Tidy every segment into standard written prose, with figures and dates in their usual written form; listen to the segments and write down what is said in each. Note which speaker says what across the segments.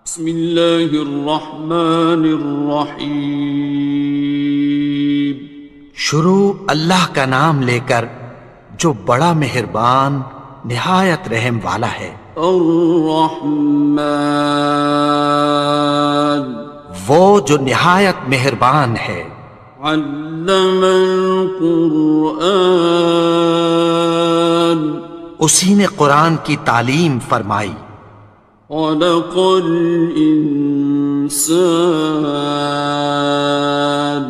Speaker 1: بسم اللہ الرحمن الرحیم۔
Speaker 2: شروع اللہ کا نام لے کر جو بڑا مہربان نہایت رحم والا ہے۔
Speaker 1: الرحمن،
Speaker 2: وہ جو نہایت مہربان ہے۔
Speaker 1: علم القرآن،
Speaker 2: اسی نے قرآن کی تعلیم فرمائی۔
Speaker 1: خلق الانسان،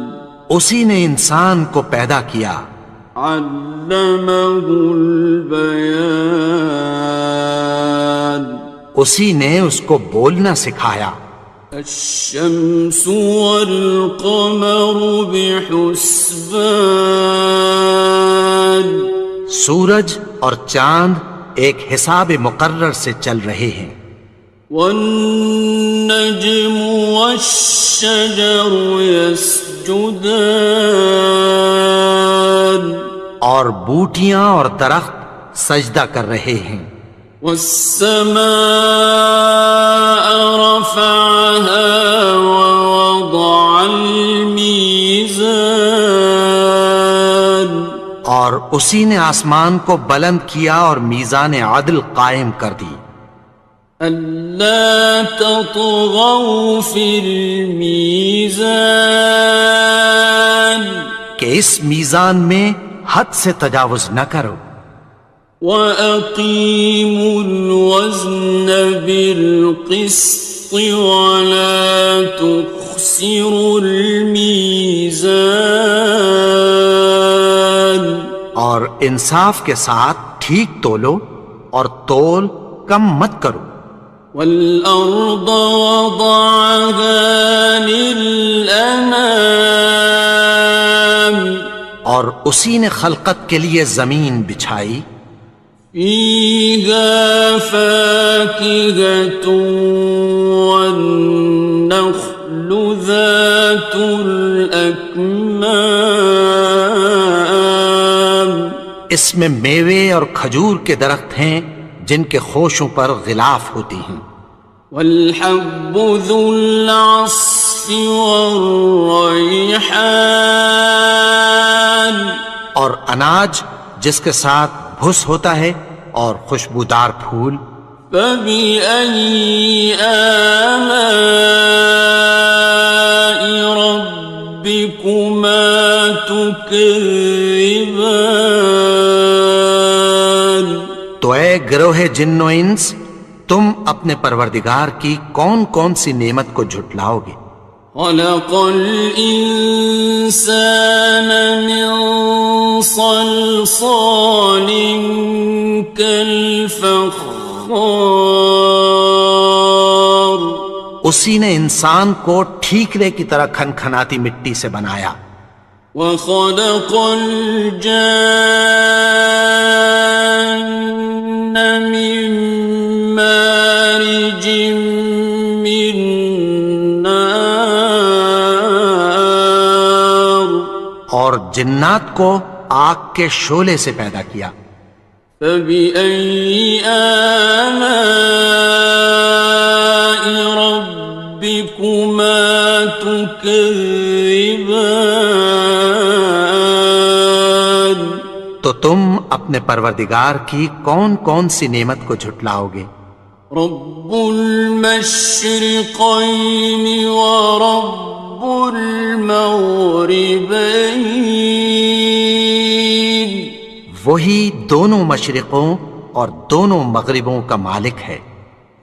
Speaker 2: اسی نے انسان کو پیدا کیا۔
Speaker 1: علمہ البیان،
Speaker 2: اسی نے اس کو بولنا سکھایا۔
Speaker 1: الشمس والقمر بحسبان،
Speaker 2: سورج اور چاند ایک حساب مقرر سے چل رہے ہیں۔
Speaker 1: والنجم والشجر يسجدان،
Speaker 2: اور بوٹیاں اور درخت سجدہ کر رہے ہیں۔
Speaker 1: والسماء رفعها ووضع الميزان،
Speaker 2: اور اسی نے آسمان کو بلند کیا اور میزان عدل قائم کر دی۔
Speaker 1: ألا تطغوا في الميزان،
Speaker 2: کہ اس میزان میں حد سے تجاوز نہ کرو۔
Speaker 1: وَأَقِيمُوا الْوَزْنَ بِالْقِسْطِ وَلَا تُخْسِرُوا الْمِيزَانَ،
Speaker 2: اور انصاف کے ساتھ ٹھیک تولو اور تول کم مت کرو۔
Speaker 1: وَالْأَرْضَ وَضَعَهَا لِلْأَنَامِ،
Speaker 2: اور اسی نے خلقت کے لیے زمین بچھائی۔
Speaker 1: فِيهَا فَاكِهَةٌ وَالنَّخْلُ ذَاتُ الْأَكْمَامِ،
Speaker 2: اس میں میوے اور کھجور کے درخت ہیں جن کے خوشوں پر غلاف ہوتی ہیں۔
Speaker 1: وَالْحَبُّ ذُو الْعَصْفِ وَالرَّيْحَانِ،
Speaker 2: اور اناج جس کے ساتھ بھس ہوتا ہے اور خوشبودار پھول۔
Speaker 1: فَبِأَيِّ آلَاءِ رَبِّكُمَا تُكَذِّبَانِ،
Speaker 2: تو اے گروہ جن و انس، تم اپنے پروردگار کی کون کون سی نعمت کو جھٹلاؤ گے؟
Speaker 1: خَلَقَ الْإِنسَانَ مِنْ صَلْصَالٍ كَالْفَخَّارِ،
Speaker 2: اسی نے انسان کو ٹھیکرے کی طرح کھنکھناتی مٹی سے بنایا۔
Speaker 1: وَخَلَقَ الْجَانَّ مِن مَّارِجٍ مِّن نَّارٍ،
Speaker 2: اور جنات کو آگ کے شعلے سے پیدا کیا۔
Speaker 1: فَبِأَيِّ آلَاءِ رَبِّكُمَا تُكَذِّبَانِ،
Speaker 2: تو تم اپنے پروردگار کی کون کون سی نعمت کو جھٹلاؤ گے؟
Speaker 1: رب المشرقین ورب المغربین،
Speaker 2: وہی دونوں مشرقوں اور دونوں مغربوں کا مالک ہے۔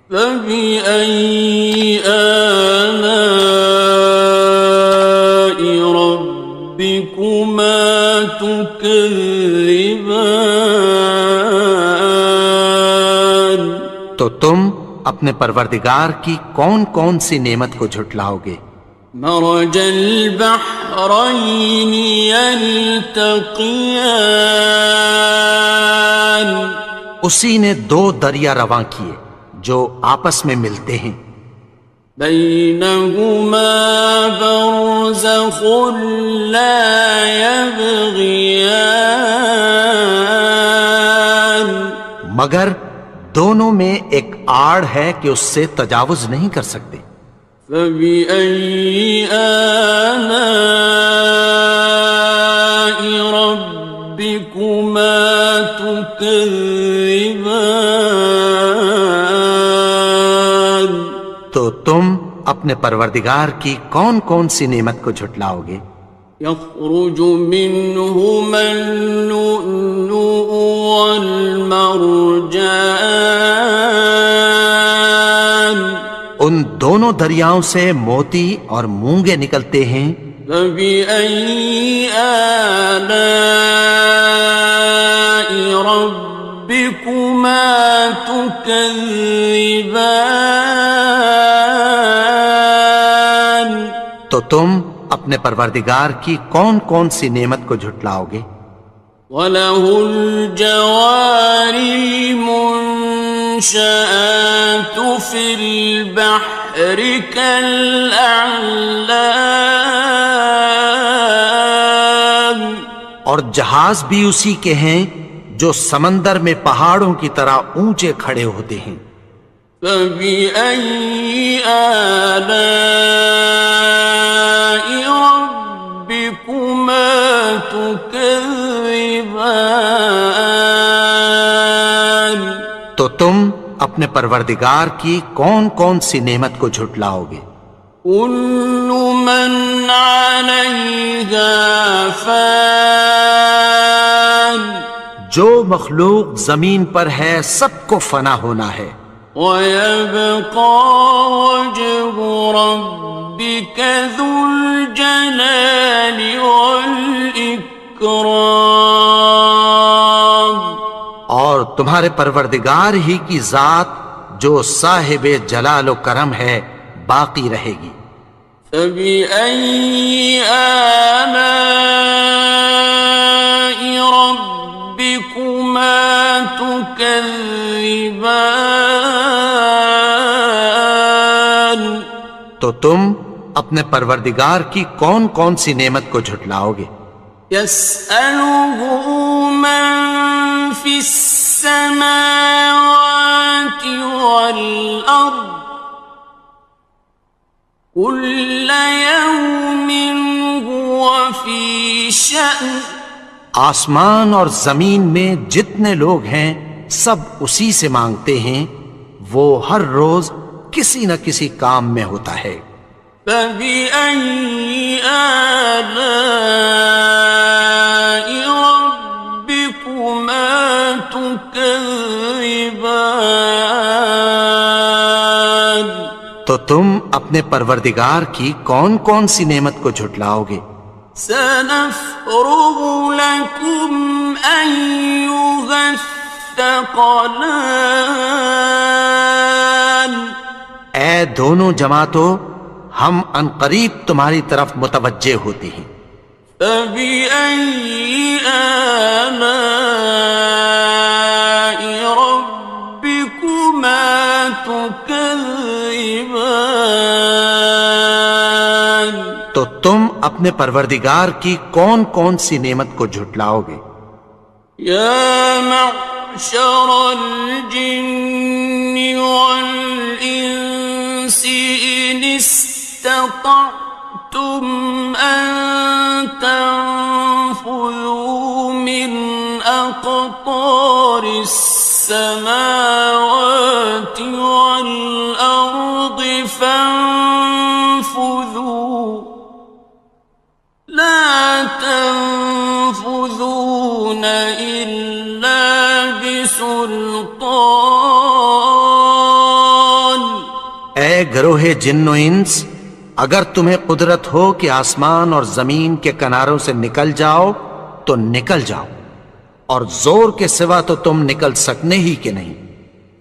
Speaker 1: فَبِأَيِّ آلَاءِ رَبِّكُمَا تُكَذِّبَانِ،
Speaker 2: تو تم اپنے پروردگار کی کون کون سی نعمت کو جھٹلاؤ گے؟
Speaker 1: مرج البحرین یلتقیان،
Speaker 2: اسی نے دو دریا رواں کیے جو آپس میں ملتے ہیں۔
Speaker 1: بینہما برزخ لا یبغیان،
Speaker 2: مگر دونوں میں ایک آڑ ہے کہ اس سے تجاوز نہیں کر سکتے۔
Speaker 1: فبأي آلاء ربكما تكذبان؟
Speaker 2: تو تم اپنے پروردگار کی کون کون سی نعمت کو جھٹلاؤ گے؟
Speaker 1: يخرج منهما اللؤلؤ والمرجان،
Speaker 2: ان دونوں دریاؤں سے موتی اور مونگے نکلتے ہیں۔
Speaker 1: فبأي آلاء ربكما تكذبان؟
Speaker 2: تو تم اپنے پروردگار کی کون کون سی نعمت کو جھٹلاؤ گے؟
Speaker 1: وَلَهُ الْجَوَارِ الْمُنشَآتُ فِي الْبَحْرِ كَالْأَعْلَامِ،
Speaker 2: اور جہاز بھی اسی کے ہیں جو سمندر میں پہاڑوں کی طرح اونچے کھڑے ہوتے ہیں۔
Speaker 1: فَبِأَيِّ آلَاءِ رَبِّكُمَا تُكَذِّبَانِ؟
Speaker 2: تو تم اپنے پروردگار کی کون کون سی نعمت کو جھٹلاؤ گے؟
Speaker 1: كُلُّ مَنْ عَلَيْهَا فَانٍ،
Speaker 2: جو مخلوق زمین پر ہے سب کو فنا ہونا ہے۔
Speaker 1: وَيَبْقَى وَجْهُ رَبِّكَ ذُو الْجَلَالِ وَالْإِكْرَامِ،
Speaker 2: اور تمہارے پروردگار ہی کی ذات جو صاحب جلال و کرم ہے باقی رہے گی۔
Speaker 1: فَبِأَيِّ آلَاءِ رَبِّكُمَا تُكَذِّبَانِ؟
Speaker 2: تو تم اپنے پروردگار کی کون کون سی نعمت کو جھٹلاؤ گے؟
Speaker 1: يَسْأَلُهُ مَن فِي السَّمَاوَاتِ وَالْأَرْضِ كُلَّ يَوْمٍ هُوَ فِي شَأْنٍ،
Speaker 2: آسمان اور زمین میں جتنے لوگ ہیں سب اسی سے مانگتے ہیں، وہ ہر روز کسی نہ کسی کام میں ہوتا ہے۔
Speaker 1: فَبِأَيِّ آلَاءِ رَبِّكُمَا تُكَذِّبَانِ؟
Speaker 2: تو تم اپنے پروردگار کی کون کون سی نعمت کو جھٹلاؤ گے؟
Speaker 1: سَنَفْرُغُ لَكُمْ أَيُّهَ الثَّقَلَانِ،
Speaker 2: اے دونوں جماعتوں، ہم عنقریب تمہاری طرف متوجہ ہوتے ہیں۔
Speaker 1: فَبِأَيِّ آلَاءِ رَبِّكُمَا تُكَذِّبَانِ؟
Speaker 2: تو تم اپنے پروردگار کی کون کون سی نعمت کو جھٹلاؤ گے؟
Speaker 1: يَا مَعْشَرَ الْجِنِّ وَالْإِنسِ إِنِ اسْتَطَعْتُمْ أَن تَنفُذُوا مِنْ أَقْطَارِ السَّمَاوَاتِ وَالْأَرْضِ فَانفُذُوا لَا تَنفُذُونَ إِلَّا بِسُلْطَانٍ۔
Speaker 2: اے گروہ جن و انس، اگر تمہیں قدرت ہو کہ آسمان اور زمین کے کناروں سے نکل جاؤ تو نکل جاؤ، اور زور کے سوا تو تم نکل سکنے ہی کہ نہیں۔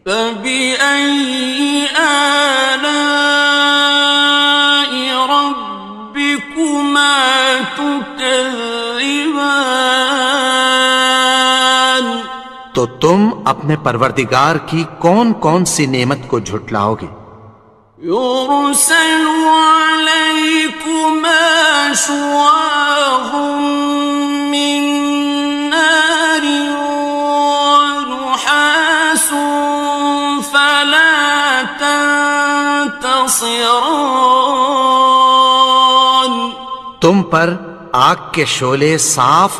Speaker 1: فَبِأَيِّ آلَاءِ رَبِّكُمَا تُكَذِّبَانِ؟
Speaker 2: تو تم اپنے پروردگار کی کون کون سی نعمت کو جھٹلاؤ گے؟
Speaker 1: يُرْسَلُ عَلَيْكُمَا شُوَاظٌ مِّن نَّارٍ وَنُحَاسٌ ينتصران.
Speaker 2: تم پر آگ کے شعلے صاف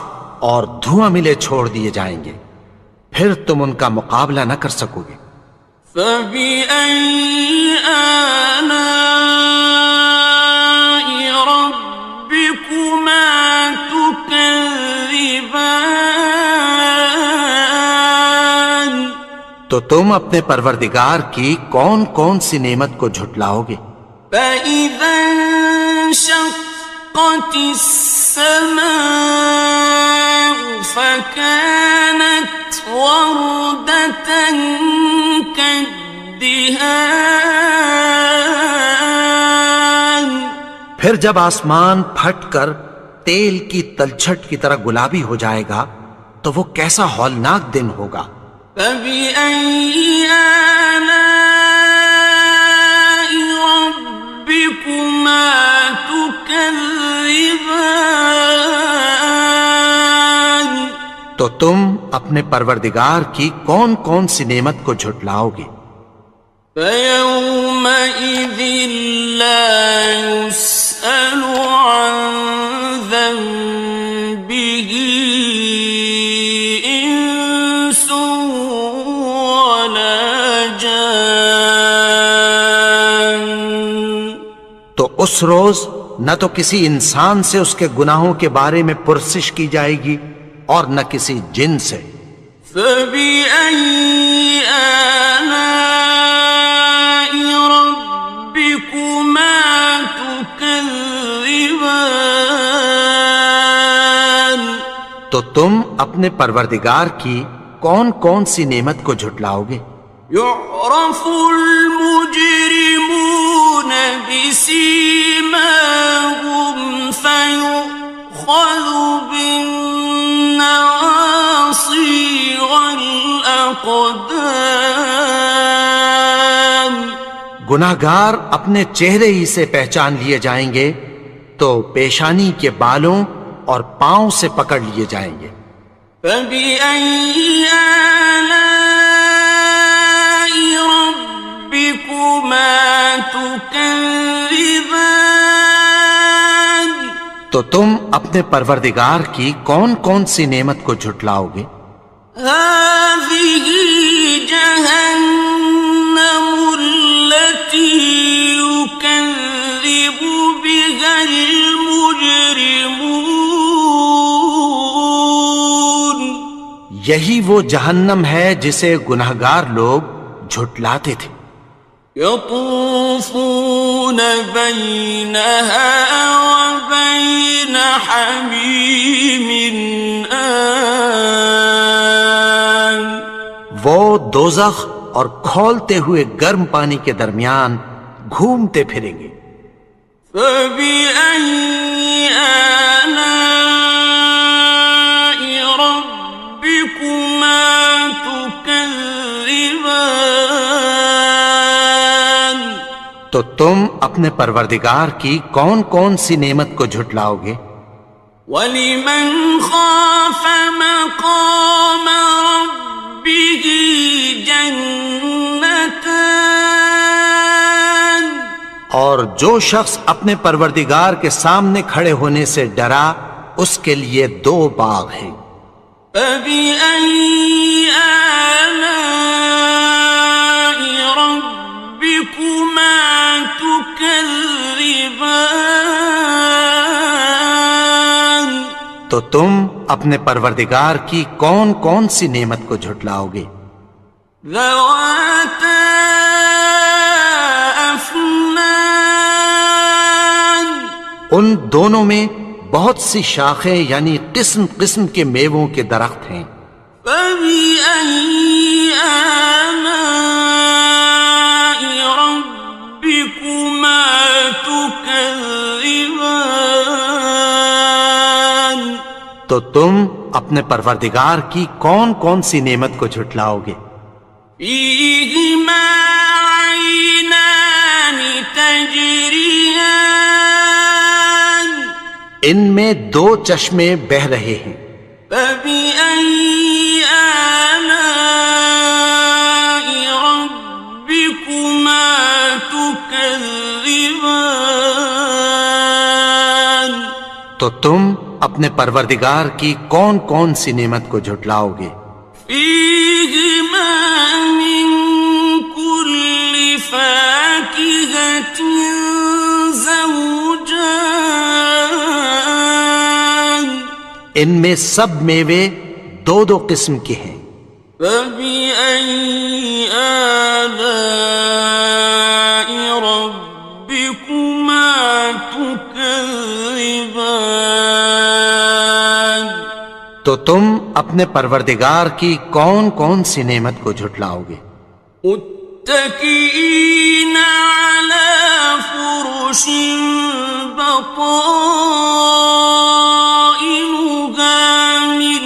Speaker 2: اور دھواں ملے چھوڑ دیے جائیں گے، پھر تم ان کا مقابلہ نہ کر سکو گے۔
Speaker 1: فبأي آلاء ربكما تكذبان.
Speaker 2: تو تم اپنے پروردگار کی کون کون سی نعمت کو جھٹلاؤ گے؟
Speaker 1: فإذا انشقت السماء فكانت وردة كالدهان.
Speaker 2: پھر جب آسمان پھٹ کر تیل کی تلچھٹ کی طرح گلابی ہو جائے گا تو وہ کیسا ہولناک دن ہوگا۔
Speaker 1: فبأي آلاء ربكما تكذبان.
Speaker 2: تو تم اپنے پروردگار کی کون کون سی نعمت کو جھٹلاؤ گے؟
Speaker 1: فيومئذ لا يسأل عن ذنبه إنس ولا جان.
Speaker 2: تو اس روز نہ تو کسی انسان سے اس کے گناہوں کے بارے میں پرسش کی جائے گی اور نہ کسی جن سے۔
Speaker 1: فبأي آلاء ربكما تكذبان.
Speaker 2: تو تم اپنے پروردگار کی کون کون سی نعمت کو جھٹلاؤ گے؟
Speaker 1: يعرف المجرمون بسيماهم فيؤخذ بالنواصي والأقدام.
Speaker 2: گناہگار اپنے چہرے ہی سے پہچان لیے جائیں گے تو پیشانی کے بالوں اور پاؤں سے پکڑ لیے جائیں گے۔
Speaker 1: فبأي آلاء ربكما تكذبان.
Speaker 2: تو تم اپنے پروردگار کی کون کون سی نعمت کو جھٹلاؤ گے؟
Speaker 1: هذه جهنم التي يكذب بها المجرمون.
Speaker 2: یہی وہ جہنم ہے جسے گناہگار لوگ جھٹلاتے تھے۔
Speaker 1: يطوفون بينها وبين حميم آن.
Speaker 2: وہ دوزخ اور کھولتے ہوئے گرم پانی کے درمیان گھومتے پھریں گے۔
Speaker 1: فبأي آلاء ربكما تكذبان.
Speaker 2: تو تم اپنے پروردگار کی کون کون سی نعمت کو جھٹلاؤ گے؟
Speaker 1: وَلِمَنْ خَافَ مَقَامَ رَبِّهِ جَنَّتَانِ.
Speaker 2: اور جو شخص اپنے پروردگار کے سامنے کھڑے ہونے سے ڈرا اس کے لیے دو باغ ہیں۔
Speaker 1: فَبِأَيِّ آلَاءِ رَبِّكُمَا تُكَذِّبَانِ.
Speaker 2: تو تم اپنے پروردگار کی کون کون سی نعمت کو جھٹلاؤ گے؟
Speaker 1: ذَوَاتَا أَفْنَانٍ.
Speaker 2: ان دونوں میں بہت سی شاخیں یعنی قسم قسم کے میووں کے درخت ہیں۔
Speaker 1: فَبِأَيِّ آلَاءِ رَبِّكُمَا تُكَذِّبَانِ.
Speaker 2: تو تم اپنے پروردگار کی کون کون سی نعمت کو جھٹلاؤ گے؟
Speaker 1: فِيهِمَا عَيْنَانِ تَجْرِيَانِ.
Speaker 2: ان میں دو چشمے بہہ رہے ہیں۔
Speaker 1: فَبِأَيِّ آلَاءِ رَبِّكُمَا تُكَذِّبَانِ. تكذبان
Speaker 2: تو تم اپنے پروردگار کی کون کون سی نعمت کو جھٹلاؤ گے؟
Speaker 1: فيهما من كل فاكهة زوجان
Speaker 2: ان میں سب میوے دو دو قسم کے ہیں۔
Speaker 1: فبأي آلاء ربكما تكذبان
Speaker 2: تو تم اپنے پروردگار کی کون کون سی نعمت کو جھٹلاؤ گے؟
Speaker 1: متكئين على فرش بطائنها من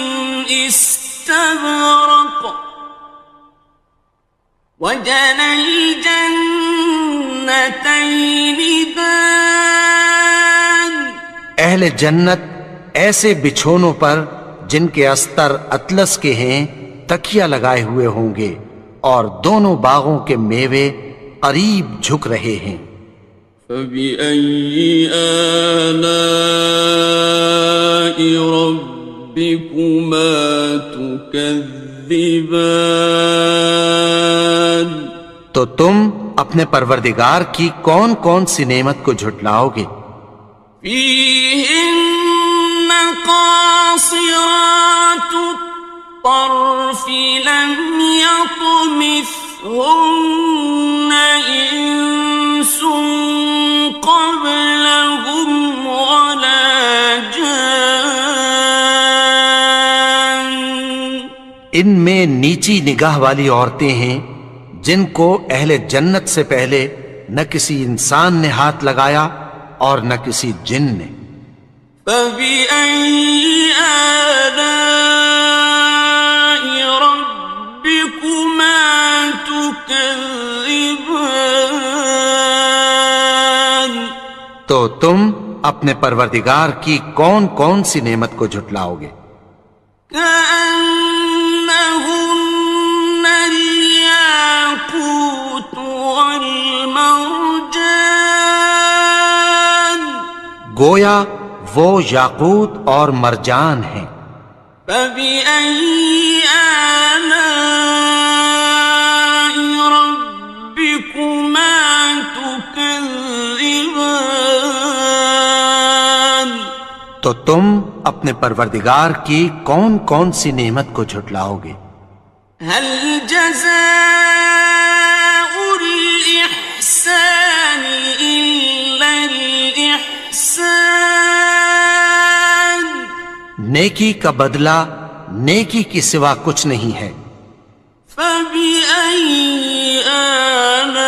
Speaker 1: استبرق وجنى الجنتين دان
Speaker 2: اہل جنت ایسے بچھونوں پر جن کے استر اطلس کے ہیں تکیہ لگائے ہوئے ہوں گے، اور دونوں باغوں کے میوے قریب جھک رہے ہیں۔
Speaker 1: فبأي آلاء ربكما تكذبان
Speaker 2: تو تم اپنے پروردگار کی کون کون سی نعمت کو جھٹلاؤ گے؟
Speaker 1: فيهن قاصرات الطرف لم يطمثهن إنس قبلهم ولا جان
Speaker 2: ان میں نیچی نگاہ والی عورتیں ہیں جن کو اہل جنت سے پہلے نہ کسی انسان نے ہاتھ لگایا اور نہ کسی جن نے۔
Speaker 1: فبأي آلاء ربكما تكذبان
Speaker 2: تو تم اپنے پروردگار کی کون کون سی نعمت کو جھٹلاؤ گے؟
Speaker 1: كأنهن الياقوت والمرجان
Speaker 2: گویا وہ یاقوت اور مرجان ہیں۔
Speaker 1: فبأي آلاء ربكما تكذبان
Speaker 2: تو تم اپنے پروردگار کی کون کون سی نعمت کو جھٹلاؤ گے؟
Speaker 1: هل جزاء الإحسان إلا الإحسان
Speaker 2: نیکی کا بدلہ نیکی کی سوا کچھ نہیں ہے۔
Speaker 1: فبأي آلاء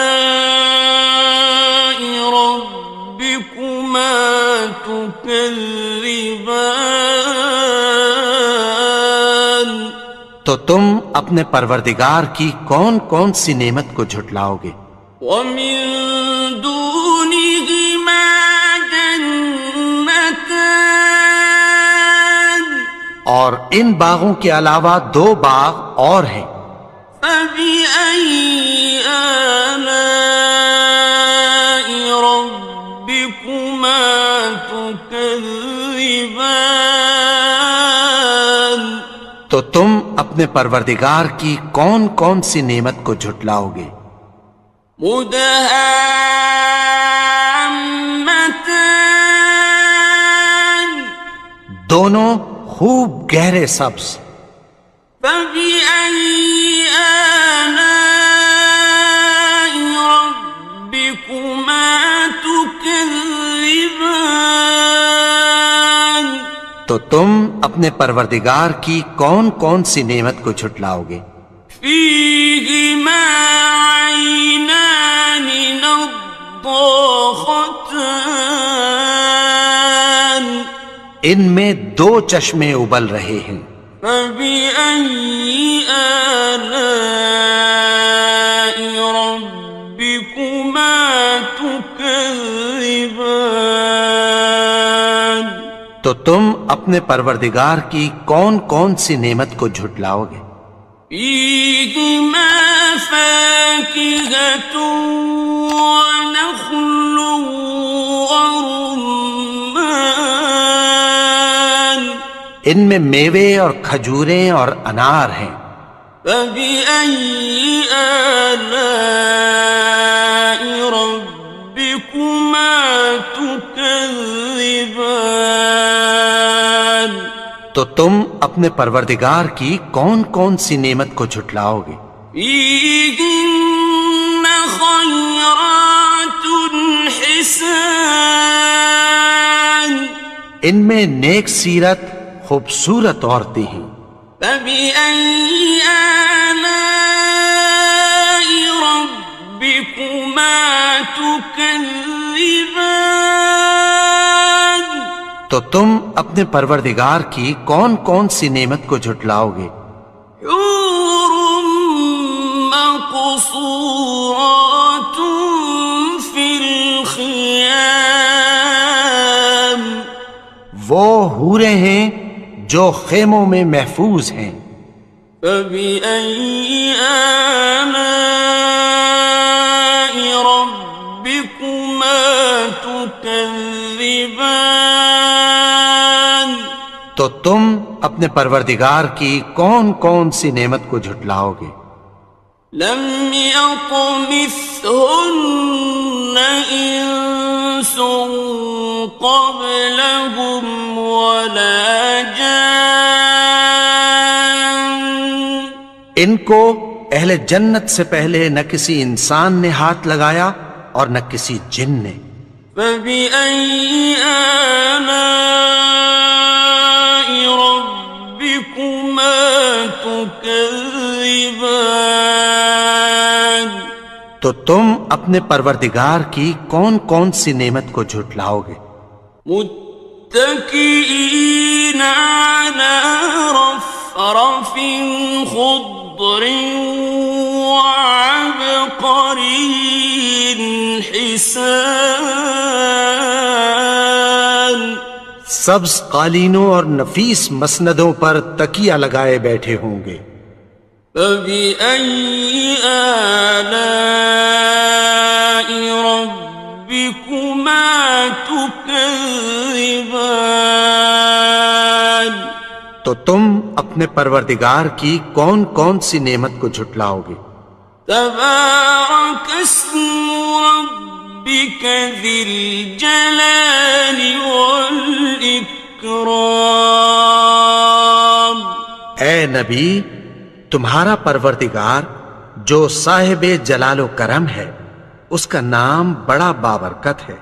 Speaker 1: ربكما تكذبان
Speaker 2: تو تم اپنے پروردگار کی کون کون سی نعمت کو جھٹلاؤ گے؟
Speaker 1: ومن دونهما جنتان
Speaker 2: اور ان باغوں کے علاوہ دو باغ اور ہیں۔
Speaker 1: فبأي آلاء ربكما تكذبان
Speaker 2: تو تم اپنے پروردگار کی کون کون سی نعمت کو جھٹلاؤ گے؟
Speaker 1: مدهامتان
Speaker 2: دونوں خوب گہرے سبز۔
Speaker 1: فبأي آلاء ربكما تكذبان
Speaker 2: تو تم اپنے پروردگار کی کون کون سی نعمت کو جھٹلاؤ گے؟
Speaker 1: فيهما عينان نضاختان
Speaker 2: ان میں دو چشمے ابل رہے ہیں۔
Speaker 1: فبأي آلاء ربكما تكذبان
Speaker 2: تو تم اپنے پروردگار کی کون کون سی نعمت کو جھٹلاؤ گے؟
Speaker 1: فيهما فاكهة ونخل ورمان
Speaker 2: ان میں میوے اور کھجوریں اور انار ہیں.
Speaker 1: فبأي آلاء ربكما تكذبان
Speaker 2: تو تم اپنے پروردگار کی کون کون سی نعمت کو جھٹلاؤ گے؟
Speaker 1: فيهن خيرات حسان
Speaker 2: ان میں نیک سیرت خوبصورت عورتیں ہیں.
Speaker 1: فبأي آلاء ربكما تكذبان
Speaker 2: تو تم اپنے پروردگار کی کون کون سی نعمت کو جھٹلاؤ گے؟
Speaker 1: حور مقصورات في الخيام
Speaker 2: وہ حوریں ہیں جو خیموں میں محفوظ ہیں.
Speaker 1: فبأي آلاء ربكما تكذبان
Speaker 2: تو تم اپنے پروردگار کی کون کون سی نعمت کو جھٹلاؤ گے؟
Speaker 1: لم يطمثهن إنس قبلهم ولا جان
Speaker 2: ان کو اہل جنت سے پہلے نہ کسی انسان نے ہاتھ لگایا اور نہ کسی جن نے.
Speaker 1: فبأي آلاء ربكما تكذبان
Speaker 2: تو تم اپنے پروردگار کی کون کون سی نعمت کو جھٹلاؤ گے؟
Speaker 1: متكئين على رفرف خضر وعبقري حسان
Speaker 2: سبز قالینوں اور نفیس مسندوں پر تکیہ لگائے بیٹھے ہوں گے.
Speaker 1: فبأي آلاء ربكما تكذبان
Speaker 2: تو تم اپنے پروردگار کی کون کون سی نعمت کو جھٹلاؤ گے؟
Speaker 1: تبارك اسم ربك ذي الجلال والإكرام
Speaker 2: اے نبی، تمہارا پروردگار جو صاحب جلال و کرم ہے، اس کا نام بڑا بابرکت ہے.